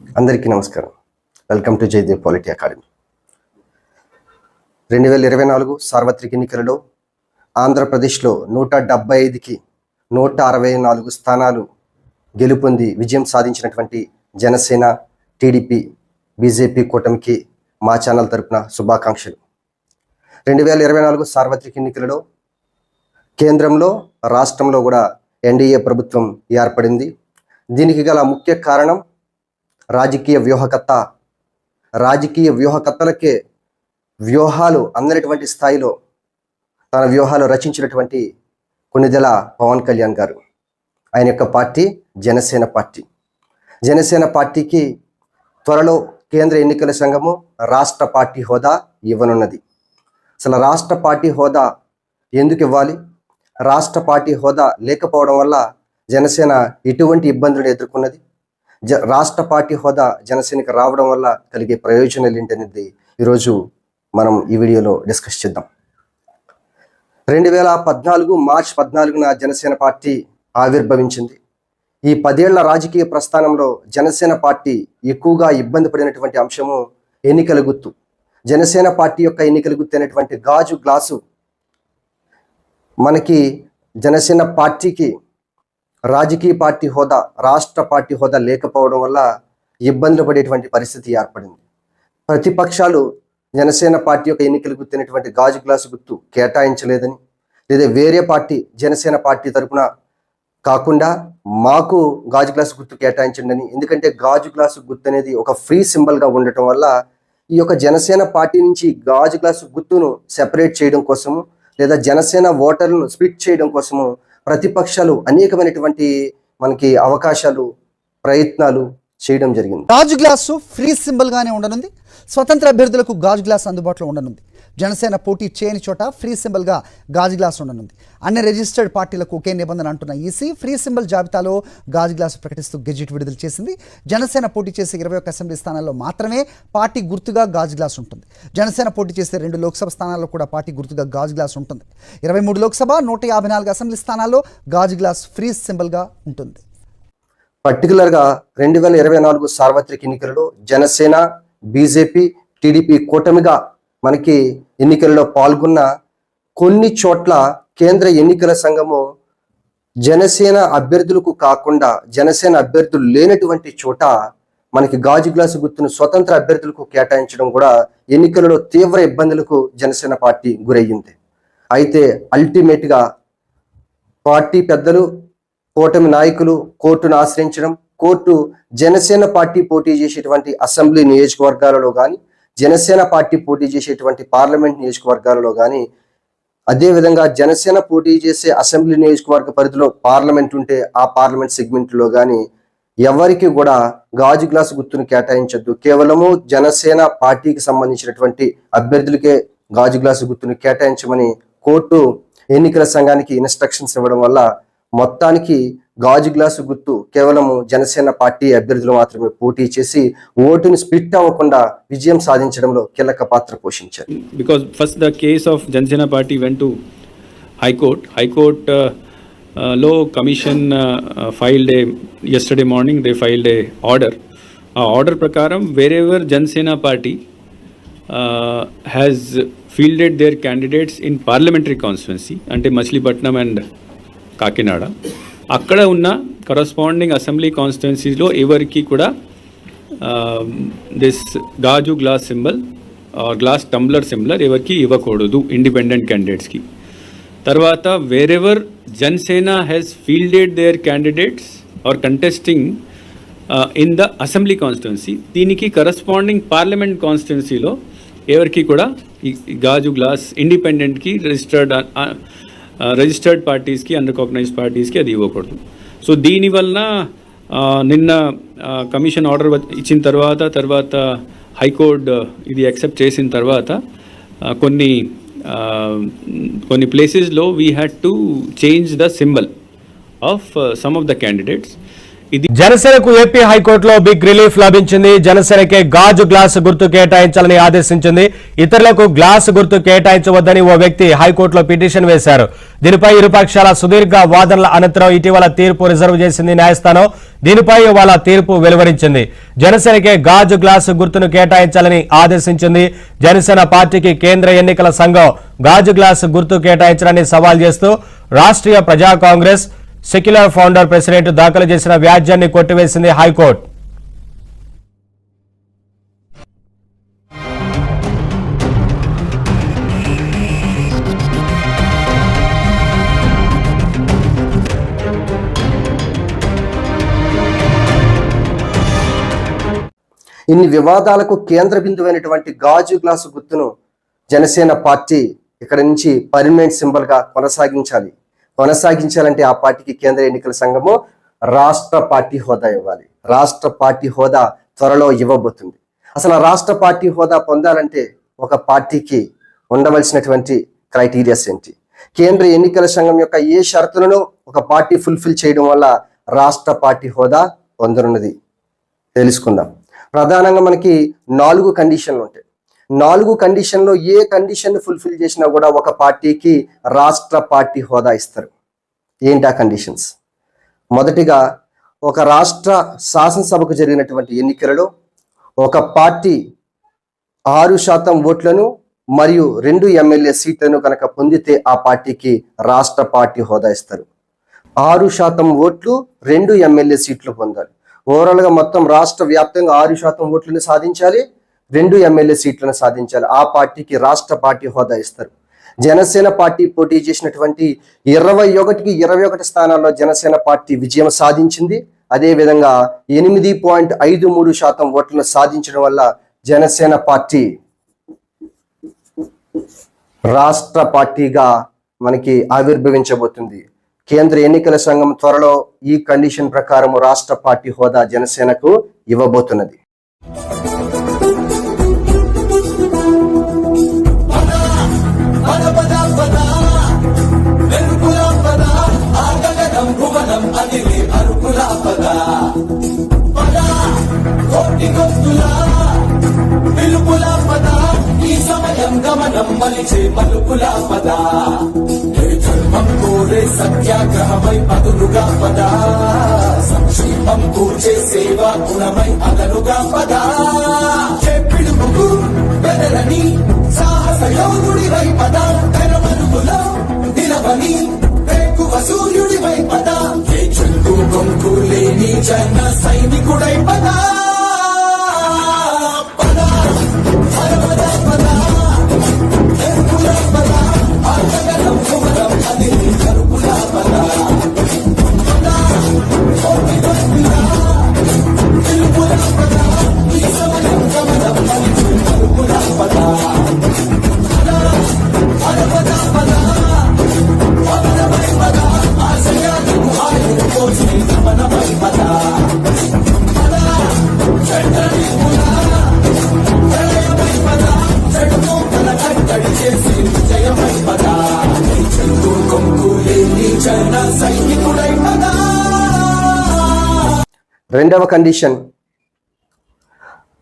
అందరికీ నమస్కారం. Welcome to Jayadev polity academy. 2024 సార్వత్రిక ఎన్నికలలో ఆంధ్రప్రదేశ్లో 175కి 164 స్థానాలు గెలుపొంది విజయం సాధించినటువంటి జనసేన, టీడీపీ, బీజేపీ కూటమికి మా ఛానల్ తరపున శుభాకాంక్షలు. 2024 సార్వత్రిక ఎన్నికలలో కేంద్రంలో, రాష్ట్రంలో కూడా ఎన్డీఏ ప్రభుత్వం ఏర్పడింది. దీనికి గల ముఖ్య కారణం రాజకీయ వ్యూహకర్తలకే వ్యూహాలు అందనటువంటి స్థాయిలో తన వ్యూహాలు రచించినటువంటి కొణిదెల పవన్ కళ్యాణ్ గారు. ఆయన యొక్క పార్టీ జనసేన పార్టీకి త్వరలో కేంద్ర ఎన్నికల సంఘము రాష్ట్ర పార్టీ హోదా ఇవ్వనున్నది. అసలు రాష్ట్ర పార్టీ హోదా ఎందుకు ఇవ్వాలి? రాష్ట్ర పార్టీ హోదా లేకపోవడం వల్ల జనసేన ఎటువంటి ఇబ్బందులను ఎదుర్కొన్నది? రాష్ట్ర పార్టీ హోదా జనసేనకి రావడం వల్ల కలిగే ప్రయోజనాలు ఏంటనేది ఈరోజు మనం ఈ వీడియోలో డిస్కస్ చేద్దాం. 2014 మార్చి 14న జనసేన పార్టీ ఆవిర్భవించింది. ఈ 10 ఏళ్ల రాజకీయ ప్రస్థానంలో జనసేన పార్టీ ఎక్కువగా ఇబ్బంది పడినటువంటి అంశము ఎన్నికల గుర్తు. జనసేన పార్టీ యొక్క ఎన్నికల గుర్తు అయినటువంటి గాజు గ్లాసు మనకి జనసేన పార్టీకి రాజకీయ పార్టీ హోదా, రాష్ట్ర పార్టీ హోదా లేకపోవడం వల్ల ఇబ్బందులు పడేటువంటి పరిస్థితి ఏర్పడింది. ప్రతిపక్షాలు జనసేన పార్టీ యొక్క ఎన్నికలు గుర్తినటువంటి గాజు గ్లాసు గుర్తు కేటాయించలేదని, లేదా వేరే పార్టీ జనసేన పార్టీ తరపున కాకుండా మాకు గాజు గ్లాసు గుర్తు కేటాయించండి అని. ఎందుకంటే గాజు గ్లాసు గుర్తు అనేది ఒక ఫ్రీ సింబల్గా ఉండటం వల్ల ఈ యొక్క జనసేన పార్టీ నుంచి గాజు గ్లాసు గుర్తును సెపరేట్ చేయడం కోసము, లేదా జనసేన ఓటర్లను స్ప్లిట్ చేయడం కోసము ప్రతిపక్షాలు అనేకమైనటువంటి మనకి అవకాశాలు, ప్రయత్నాలు చేయడం జరిగింది. గాజు గ్లాసు ఫ్రీ సింబల్ గానే ఉండనుంది. స్వతంత్ర అభ్యర్థులకు గాజు గ్లాస్ అందుబాటులో ఉండనుంది. జనసేన పోటీ చేయని చోట ఫ్రీ సింబల్ గా గాజు గ్లాస్ ఉండనుంది. అన్ని రిజిస్టర్డ్ పార్టీలకు ఒకే నిబంధన అంటున్న ఈసీ ఫ్రీ సింబల్ జాబితాలో గాజు గ్లాసు ప్రకటిస్తూ గెజిట్ విడుదల చేసింది. జనసేన పోటీ చేసే 21 అసెంబ్లీ స్థానాల్లో మాత్రమే పార్టీ గుర్తుగా గాజు గ్లాస్ ఉంటుంది. జనసేన పోటీ చేసే 2 లోక్సభ స్థానాల్లో కూడా పార్టీ గుర్తుగా గాజు గ్లాస్ ఉంటుంది. 23 లోక్సభ, 154 అసెంబ్లీ స్థానాల్లో గాజు గ్లాస్ ఫ్రీ సింబల్ గా ఉంటుంది. పర్టికులర్గా 2024 సార్వత్రిక ఎన్నికలలో జనసేన, బీజేపీ, టీడీపీ కూటమిగా మనకి ఎన్నికల్లో పాల్గొన్న కొన్ని చోట్ల కేంద్ర ఎన్నికల సంఘము జనసేన అభ్యర్థులకు కాకుండా జనసేన అభ్యర్థులు లేనటువంటి చోట మనకి గాజు గ్లాసు గుర్తును స్వతంత్ర అభ్యర్థులకు కేటాయించడం కూడా ఎన్నికలలో తీవ్ర ఇబ్బందులకు జనసేన పార్టీ గురయ్యింది. అయితే అల్టిమేట్గా పార్టీ పెద్దలు, కూటమి నాయకులు కోర్టును ఆశ్రయించడం, కోర్టు జనసేన పార్టీ పోటీ చేసేటువంటి అసెంబ్లీ నియోజకవర్గాలలో కానీ, జనసేన పార్టీ పోటీ చేసేటువంటి పార్లమెంట్ నియోజకవర్గాలలో కానీ, అదేవిధంగా జనసేన పోటీ చేసే అసెంబ్లీ నియోజకవర్గ పరిధిలో పార్లమెంట్ ఉంటే ఆ పార్లమెంట్ సెగ్మెంట్లో కానీ ఎవరికి కూడా గాజు గ్లాసు గుర్తును కేటాయించొద్దు, కేవలము జనసేన పార్టీకి సంబంధించినటువంటి అభ్యర్థులకే గాజు గ్లాసు గుర్తును కేటాయించమని కోర్టు ఎన్నికల సంఘానికి ఇన్స్ట్రక్షన్స్ ఇవ్వడం వల్ల మొత్తానికి గాజు గ్లాసు గుర్తు కేవలము జనసేన పార్టీ అభ్యర్థులు మాత్రమే పోటీ చేసి ఓటుని స్ప్లిట్ అవ్వకుండా విజయం సాధించడంలో కీలక పాత్ర పోషించారు. Because first the case of Janasena party went to High Court law commission filed yesterday morning they filed a order prakaram wherever Janasena party has fielded their candidates in parliamentary constituency ante Machilipatnam and Kakinada, అక్కడ ఉన్న corresponding assembly కాన్స్టిట్యున్సీలో ఎవరికి కూడా this గాజు glass symbol glass tumbler symbol ఎవరికి ఇవ్వకూడదు independent క్యాండిడేట్స్కి. తర్వాత wherever Janasena has fielded their candidates are contesting in the assembly constituency, దీనికి కరస్పాండింగ్ పార్లమెంట్ కాన్స్టిట్యున్సీలో ఎవరికి కూడా ఈ గాజు గ్లాస్ ఇండిపెండెంట్కి రిజిస్టర్డ్ పార్టీస్కి, అన్రికగ్నైజ్డ్ పార్టీస్కి అది ఇవ్వకూడదు. సో దీనివలన నిన్న కమిషన్ ఆర్డర్ ఇచ్చిన తర్వాత హైకోర్టు ఇది యాక్సెప్ట్ చేసిన తర్వాత కొన్ని ప్లేసెస్లో we had to change the symbol of some of the candidates. జనసేనకు ఏపీ హైకోర్టులో బిగ్ రిలీఫ్ లభించింది. జనసేనకే గాజు గ్లాసు గుర్తు కేటాయించాలని ఆదేశించింది. ఇతరులకు గ్లాసు గుర్తు కేటాయించవద్దని ఓ వ్యక్తి హైకోర్టులో పిటిషన్ వేశారు. దీనిపై ఇరుపక్షాల సుదీర్ఘ వాదనల అనంతరం ఇటీవల తీర్పు రిజర్వ్ చేసింది న్యాయస్థానం. దీనిపై ఇవాళ తీర్పు వెలువరించింది. జనసేనకే గాజు గ్లాసు గుర్తును కేటాయించాలని ఆదేశించింది. జనసేన పార్టీకి కేంద్ర ఎన్నికల సంఘం గాజు గ్లాసు గుర్తు కేటాయించాలని సవాల్ చేస్తూ రాష్ట్రీయ ప్రజా కాంగ్రెస్ సెక్యులర్ ఫౌండర్ ప్రెసిడెంట్ దాఖలు చేసిన వ్యాజ్యాన్ని కొట్టివేసింది హైకోర్టు. ఇన్ని వివాదాలకు కేంద్ర బిందువైనటువంటి గాజు గ్లాసు గుర్తును జనసేన పార్టీ ఇక్కడ నుంచి పర్మనెంట్ సింబల్ గా కొనసాగించాలంటే ఆ పార్టీకి కేంద్ర ఎన్నికల సంఘము రాష్ట్ర పార్టీ హోదా ఇవ్వాలి. రాష్ట్ర పార్టీ హోదా త్వరలో ఇవ్వబోతుంది. అసలు ఆ రాష్ట్ర పార్టీ హోదా పొందాలంటే ఒక పార్టీకి ఉండవలసినటువంటి క్రైటీరియాస్ ఏంటి? కేంద్ర ఎన్నికల సంఘం యొక్క ఏ షరతులను ఒక పార్టీ ఫుల్ఫిల్ చేయడం వల్ల రాష్ట్ర పార్టీ హోదా పొందనున్నది తెలుసుకుందాం. ప్రధానంగా మనకి 4 కండిషన్లు ఉంటాయి. 4 కండిషన్లో ఏ కండిషన్ ఫుల్ఫిల్ చేసినా కూడా ఒక పార్టీకి రాష్ట్ర పార్టీ హోదా ఇస్తారు. ఏంటి ఆ కండిషన్స్? మొదటిగా, ఒక రాష్ట్ర శాసనసభకు జరిగినటువంటి ఎన్నికలలో ఒక పార్టీ 6% ఓట్లను మరియు 2 ఎమ్మెల్యే సీట్లను కనుక పొందితే ఆ పార్టీకి రాష్ట్ర పార్టీ హోదా ఇస్తారు. 6% ఓట్లు, 2 ఎమ్మెల్యే సీట్లు పొందాలి. ఓవరాల్ గా మొత్తం రాష్ట్ర వ్యాప్తంగా 6% ఓట్లను సాధించాలి, 2 ఎమ్మెల్యే సీట్లను సాధించాలి. ఆ పార్టీకి రాష్ట్ర పార్టీ హోదా ఇస్తారు. జనసేన పార్టీ పోటీ చేసినటువంటి 21కి 21 స్థానాల్లో జనసేన పార్టీ విజయం సాధించింది. అదేవిధంగా 8.53% ఓట్లను సాధించడం వల్ల జనసేన పార్టీ రాష్ట్ర పార్టీగా మనకి ఆవిర్భవించబోతుంది. కేంద్ర ఎన్నికల సంఘం త్వరలో ఈ కండిషన్ ప్రకారం రాష్ట్ర పార్టీ హోదా జనసేనకు ఇవ్వబోతున్నది. సత్యాగ్రహమై పదులుగా పద, సంక్షేమం కూర్చే సేవా గుణమై అదనుగా పద, పిడుగుకు బెదరని సాహస యోగుడివై పద, తెరమరుగులో నిలవని వేకువ సూర్యుడివై పద, ఏ చెంగు గొంకు లేని జన సైనికుడై పద. రెండవ కండిషన్,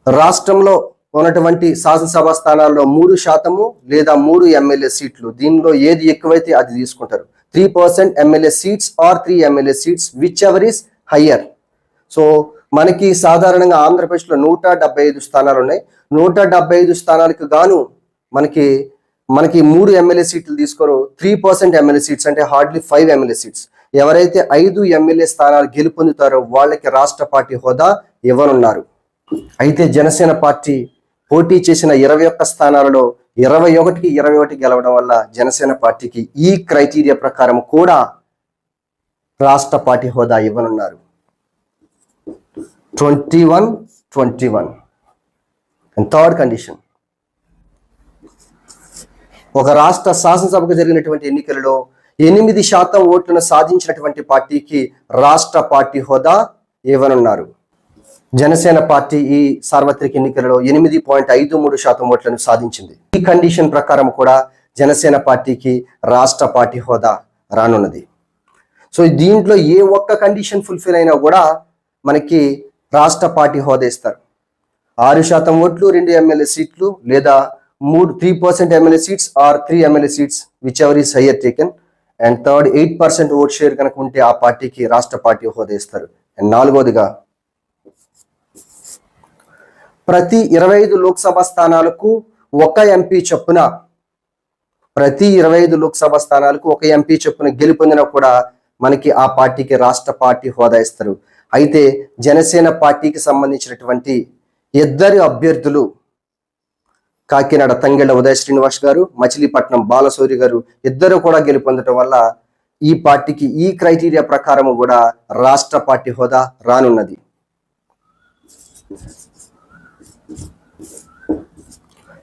రాష్ట్రంలో ఉన్నటువంటి శాసనసభ స్థానాల్లో 3% లేదా 3 ఎమ్మెల్యే సీట్లు, దీనిలో ఏది ఎక్కువైతే అది తీసుకుంటారు. 3% MLA seats or 3 MLA seats, whichever is higher. So మనకి సాధారణంగా ఆంధ్రప్రదేశ్లో 175 స్థానాలు ఉన్నాయి. 175 స్థానాలకు గాను మనకి 3 ఎమ్మెల్యే సీట్లు తీసుకోరు. 3% ఎమ్మెల్యే సీట్స్ అంటే హార్డ్లీ 5 ఎమ్మెల్యే సీట్స్. ఎవరైతే 5 ఎమ్మెల్యే స్థానాలు గెలుపొందుతారో వాళ్ళకి రాష్ట్ర పార్టీ హోదా ఇవ్వనున్నారు. అయితే జనసేన పార్టీ పోటీ చేసిన 21 స్థానాలలో 21కి 21 గెలవడం వల్ల జనసేన పార్టీకి ఈ క్రైటీరియా ప్రకారం కూడా రాష్ట్ర పార్టీ హోదా ఇవ్వనున్నారు. 21. అండ్ థర్డ్ కండిషన్, ఒక రాష్ట్ర శాసనసభకు జరిగినటువంటి ఎన్నికలలో 8% ఓట్లను సాధించినటువంటి పార్టీకి రాష్ట్ర పార్టీ హోదా ఇవ్వనున్నారు. జనసేన పార్టీ ఈ సార్వత్రిక ఎన్నికలలో 8.53% ఓట్లను సాధించింది. ఈ కండిషన్ ప్రకారం కూడా జనసేన పార్టీకి రాష్ట్ర పార్టీ హోదా రానున్నది. సో దీంట్లో ఏ ఒక్క కండిషన్ ఫుల్ఫిల్ అయినా కూడా మనకి రాష్ట్ర పార్టీ హోదా ఇస్తారు. 6% ఓట్లు, 2 ఎమ్మెల్యే సీట్లు లేదా 3% MLA seats or 3 MLA seats, whichever is higher taken. And third 8% vote share కనుక ఉంటే ఆ పార్టీకి రాష్ట్ర పార్టీ హోదా ఇస్తారు. నాలుగోదిగా ప్రతి 25 లోక్సభ స్థానాలకు ఒక ఎంపీ చొప్పున గెలుపొందినా కూడా మనకి ఆ పార్టీకి రాష్ట్ర పార్టీ హోదా ఇస్తారు. అయితే జనసేన పార్టీకి సంబంధించినటువంటి ఇద్దరు అభ్యర్థులు కాకినాడ తంగెళ్ళ ఉదయ శ్రీనివాస్ గారు, మచిలీపట్నం బాలశౌరి గారు ఇద్దరు కూడా గెలుపొందడం వల్ల ఈ పార్టీకి ఈ క్రైటీరియా ప్రకారం కూడా రాష్ట్ర పార్టీ హోదా రానున్నది.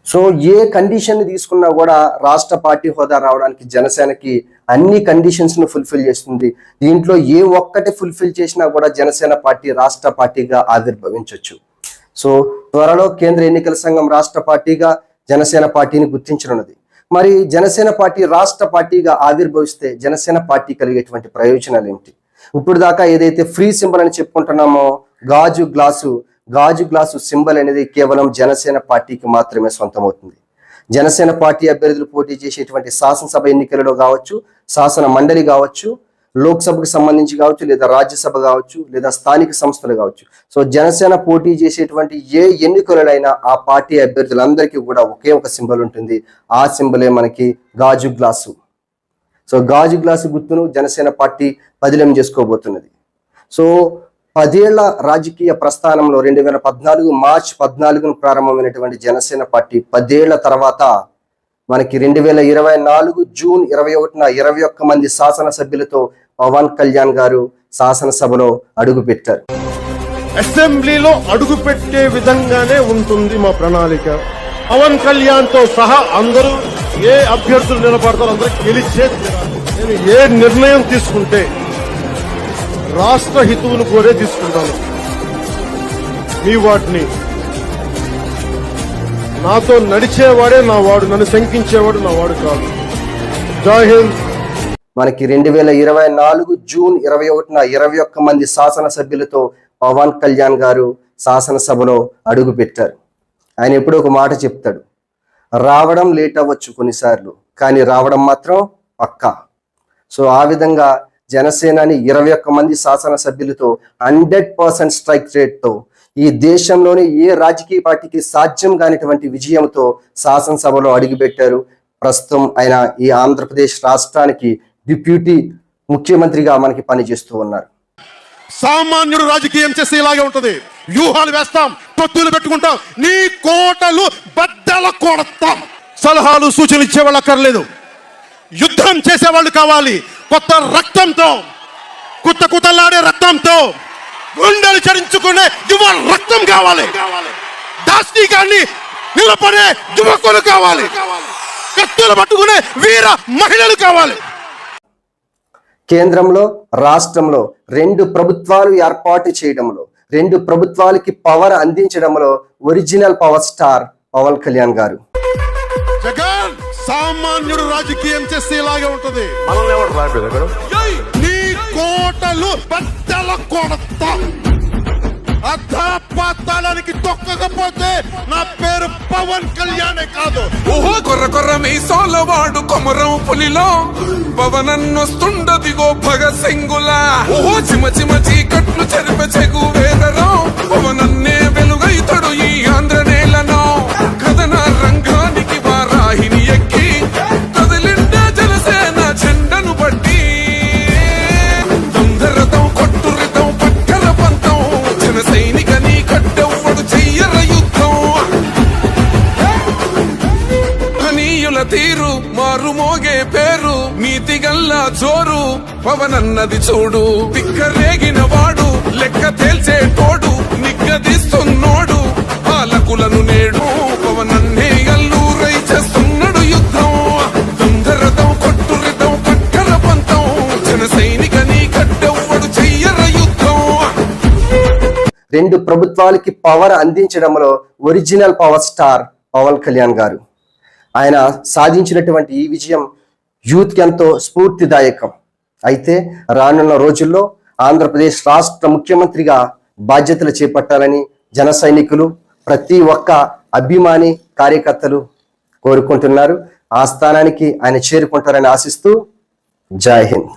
సో ఏ కండిషన్ తీసుకున్నా కూడా రాష్ట్ర పార్టీ హోదా రావడానికి జనసేనకి అన్ని కండిషన్స్ ను ఫుల్ఫిల్ చేస్తుంది. దీంట్లో ఏ ఒక్కటి ఫుల్ఫిల్ చేసినా కూడా జనసేన పార్టీ రాష్ట్ర పార్టీగా ఆవిర్భవించవచ్చు. సో త్వరలో కేంద్ర ఎన్నికల సంఘం రాష్ట్ర పార్టీగా జనసేన పార్టీని గుర్తించనున్నది. మరి జనసేన పార్టీ రాష్ట్ర పార్టీగా ఆవిర్భవిస్తే జనసేన పార్టీ కలిగేటువంటి ప్రయోజనాలు ఏమిటి? ఇప్పుడు దాకా ఏదైతే ఫ్రీ సింబల్ అని చెప్పుకుంటున్నామో గాజు గ్లాసు సింబల్ అనేది కేవలం జనసేన పార్టీకి మాత్రమే సొంతమవుతుంది. జనసేన పార్టీ అభ్యర్థులు పోటీ చేసేటువంటి శాసనసభ ఎన్నికలలో కావచ్చు, శాసన మండలి కావచ్చు, లోక్సభకు సంబంధించి కావచ్చు, లేదా రాజ్యసభ కావచ్చు, లేదా స్థానిక సంస్థలు కావచ్చు. సో జనసేన పోటీ చేసేటువంటి ఏ ఎన్నికలైనా ఆ పార్టీ అభ్యర్థులందరికీ కూడా ఒకే ఒక సింబల్ ఉంటుంది. ఆ సింబలే మనకి గాజు గ్లాసు. సో గాజు గ్లాసు గుర్తును జనసేన పార్టీ బదిలం చేసుకోబోతున్నది. సో 10 ఏళ్ల రాజకీయ ప్రస్థానంలో 2014 మార్చి 14 ప్రారంభమైనటువంటి జనసేన పార్టీ 10 ఏళ్ల తర్వాత మనకి 2024 జూన్ 21న 21 మంది శాసనసభ్యులతో పవన్ కళ్యాణ్ గారు శాసనసభలో అడుగుపెట్టారు. అసెంబ్లీలో అడుగు పెట్టే విధంగానే ఉంటుంది మా ప్రణాళిక. పవన్ కళ్యాణ్ తో సహా అందరూ ఏ అభ్యర్థులు నిలబడతారో అందరూ గెలిచే నేను ఏ నిర్ణయం తీసుకుంటే రాష్ట్ర హితువును కోరే తీసుకుంటాను. మీ వాటిని నాతో నడిచేవాడే నా వాడు, నన్ను శంకించేవాడు నా వాడు కాదు. జై హింద్. మనకి 2024 జూన్ 21న 21 మంది శాసనసభ్యులతో పవన్ కళ్యాణ్ గారు శాసనసభలో అడుగు పెట్టారు. ఆయన ఎప్పుడూ ఒక మాట చెప్తాడు, రావడం లేట్ అవ్వచ్చు కొన్నిసార్లు, కానీ రావడం మాత్రం పక్కా. సో ఆ విధంగా జనసేనని 21 మంది శాసనసభ్యులతో 100% స్ట్రైక్ రేట్తో ఈ దేశంలోని ఏ రాజకీయ పార్టీకి సాధ్యం కానిటువంటి విజయంతో శాసనసభలో అడుగుపెట్టారు. ప్రస్తుతం ఆయన ఈ ఆంధ్రప్రదేశ్ రాష్ట్రానికి డిప్యూటీ ముఖ్యమంత్రిగా మనకి పనిచేస్తూ ఉన్నారు. సామాన్యుడు రాజకీయం చేస్తే ఇలాగే ఉంటది. వ్యూహాలు వేస్తాం, పొత్తులు పెట్టుకుంటాం, నీ కోటలు బద్దల కొడతాం. సలహాలు సూచనలు ఇచ్చేవాళ్ళు అక్కర్లేదు, యుద్ధం చేసేవాళ్ళు కావాలి. కొత్త రక్తంతో, కుతలాడే రక్తంతో, గుండెలు చరించుకునే యువ రక్తం కావాలి. దాష్టీకాన్ని నిలబడే యువకులు కావాలి. కత్తులు పట్టుకునే వీర మహిళలు కావాలి. కేంద్రంలో రాష్ట్రంలో 2 ప్రభుత్వాలు ఏర్పాటు చేయడంలో, 2 ప్రభుత్వాలకి పవర్ అందించడంలో original power star Pawan Kalyan garu. Jagan సామాన్యుడు రాజకీయం చేస్తే ఇలాగే ఉంటది. నీ కోటలు బద్దల కొడతా. అధాపాతాళానికి తొక్కకపోతే నా పేరు పవన్ కళ్యాణే కాదు. ఓహో కొర్ర మీసాలవాడు కొమరం పులిలో పవనన్నొస్తుండదిగో భగత్ సింగులా. ఓహో చిమ చీకట్లు చెరిప చెగు వేదరో పవనన్నే వెలుగైతడు ఈ ఆంధ్ర నేలను. కథన రంగానికి వారాహిని ఎక్కి కదిలిండే జనసేన జెండను బట్టి దొందరతం కొట్టురితం పక్కల పంతం జన సైనిక నీ కట్టెవ్వడు చెయ్యర యుద్ధం. కనీయుల తీరు మారు మోగే పేరు నీతిగల్లా జోరు పవనన్నది చూడు. తిక్కరేగిన వాడు లెక్క తేల్చే తోడు నిగ్గదీస్తున్నోడు పాలకులను నేడు పవనన్నే అల్లూరై చేస్తున్నాడు యుద్ధం. దొందరతం కొట్టురితం పక్కల పంతం జన సైనిక నీ కట్టెవ్వడు చెయ్యర యుద్ధం. 2 ప్రభుత్వాలకి పవర్ అందించడంలో original power star Pawan Kalyan garu. ఆయన సాధించినటువంటి ఈ విజయం యూత్కి ఎంతో స్ఫూర్తిదాయకం. అయితే రానున్న రోజుల్లో ఆంధ్రప్రదేశ్ రాష్ట్ర ముఖ్యమంత్రిగా బాధ్యతలు చేపట్టాలని జన సైనికులు, ప్రతి ఒక్క అభిమాని కార్యకర్తలు కోరుకుంటున్నారు. ఆ స్థానానికి ఆయన చేరుకుంటారని ఆశిస్తూ జై హింద్.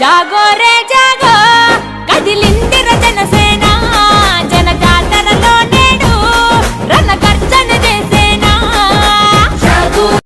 జాగో రే జాగో కదిలిందిర జనసేన